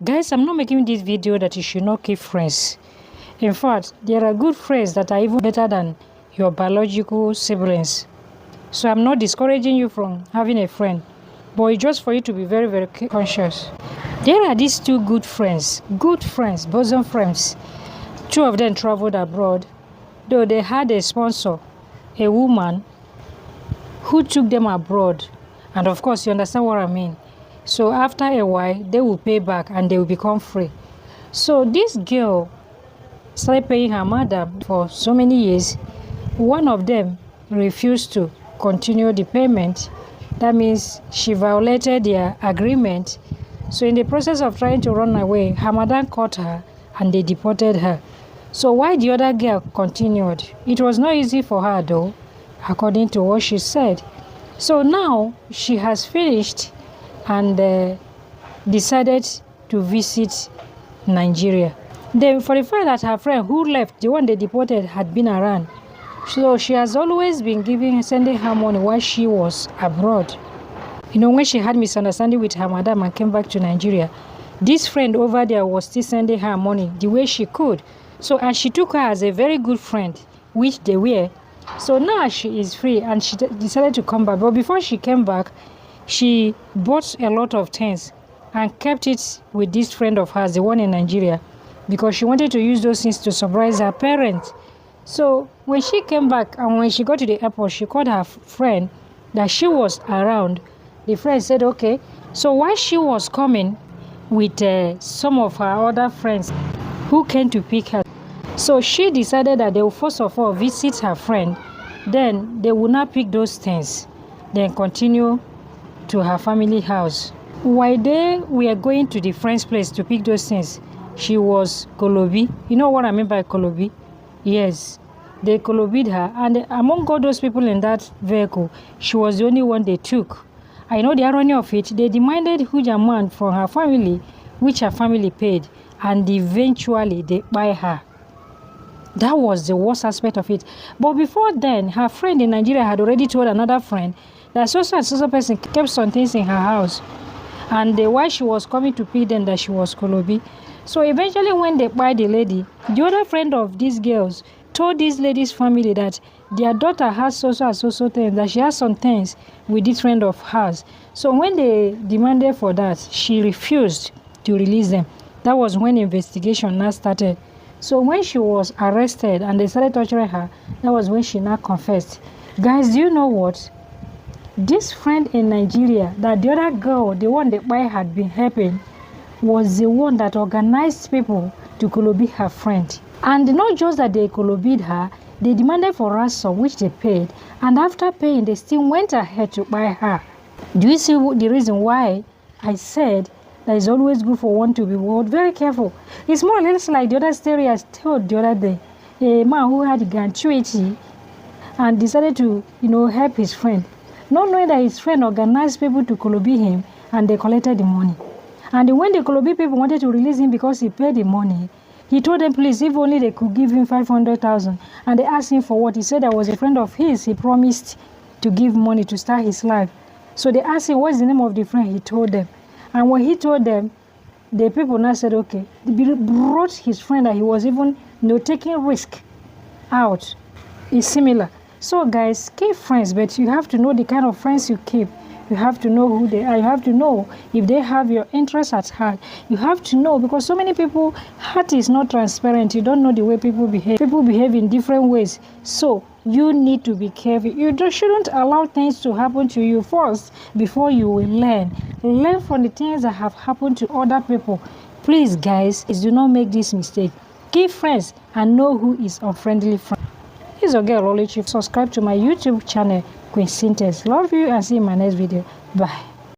Guys, I'm not making this video that you should not keep friends. In fact, there are good friends that are even better than your biological siblings. So I'm not discouraging you from having a friend, but it's just for you to be very, very conscious. There are these two good friends, bosom friends. Two of them traveled abroad, though they had a sponsor, a woman who took them abroad. And of course, you understand what I mean. So after a while, they will pay back and they will become free. So this girl started paying her madam for so many years. One of them refused to continue the payment. That means she violated their agreement. So in the process of trying to run away, her madam caught her and they deported her. So why the other girl continued? It was not easy for her though, according to what she said. So now she has finished and decided to visit Nigeria. Then for the fact that her friend who left, the one they deported, had been around, so she has always been sending her money while she was abroad. You know, when she had misunderstanding with her madam and came back to Nigeria, this friend over there was still sending her money the way she could. So, and she took her as a very good friend, which they were. So now she is free and she decided to come back. But before she came back, she bought a lot of things and kept it with this friend of hers, the one in Nigeria, because she wanted to use those things to surprise her parents. So when she came back and when she got to the airport, she called her friend that she was around. The friend said, okay. So while she was coming with some of her other friends who came to pick her, so she decided that they will first of all visit her friend, then they will not pick those things, then continue to her family house. While they were going to the friend's place to pick those things, she was Kolobi. You know what I mean by Kolobi? Yes, they Kolobied her, and among all those people in that vehicle, she was the only one they took. I know the irony of it, they demanded huge amount from her family, which her family paid, and eventually they buy her. That was the worst aspect of it. But before then, her friend in Nigeria had already told another friend that so person kept some things in her house, and while she was coming to pick them, that she was Kolobi. So eventually when they buy the lady, the other friend of these girls told this lady's family that their daughter has so things, that she has some things with this friend of hers. So when they demanded for that, she refused to release them. That was when investigation now started. So when she was arrested and they started torturing her, that was when she now confessed. Guys, do you know what? This friend in Nigeria, that the other girl, the one that boy had been helping, was the one that organized people to Kolobi her friend. And not just that they Kolobied her, they demanded for ransom, which they paid. And after paying, they still went ahead to buy her. Do you see the reason why I said that it's always good for one to be very careful? It's more or less like the other story I told the other day. A man who had gratuity and decided to, help his friend, not knowing that his friend organized people to Kolobi him, and they collected the money. And when the Kolobi people wanted to release him because he paid the money, he told them, please, if only they could give him 500,000. And they asked him for what. He said there was a friend of his. He promised to give money to start his life. So they asked him, what's the name of the friend? He told them. And when he told them, the people now said, okay. They brought his friend that he was even taking risk out. It's similar. So guys, keep friends, but you have to know the kind of friends you keep. You have to know who they are. You have to know if they have your interests at heart. You have to know, because so many people, heart is not transparent. You don't know the way people behave. People behave in different ways. So you need to be careful. You shouldn't allow things to happen to you first before you will learn. Learn from the things that have happened to other people. Please, guys, do not make this mistake. Keep friends and know who is unfriendly friend. This is your girl, Olichi. Subscribe to my YouTube channel, Queen Syntex. Love you and see you in my next video. Bye.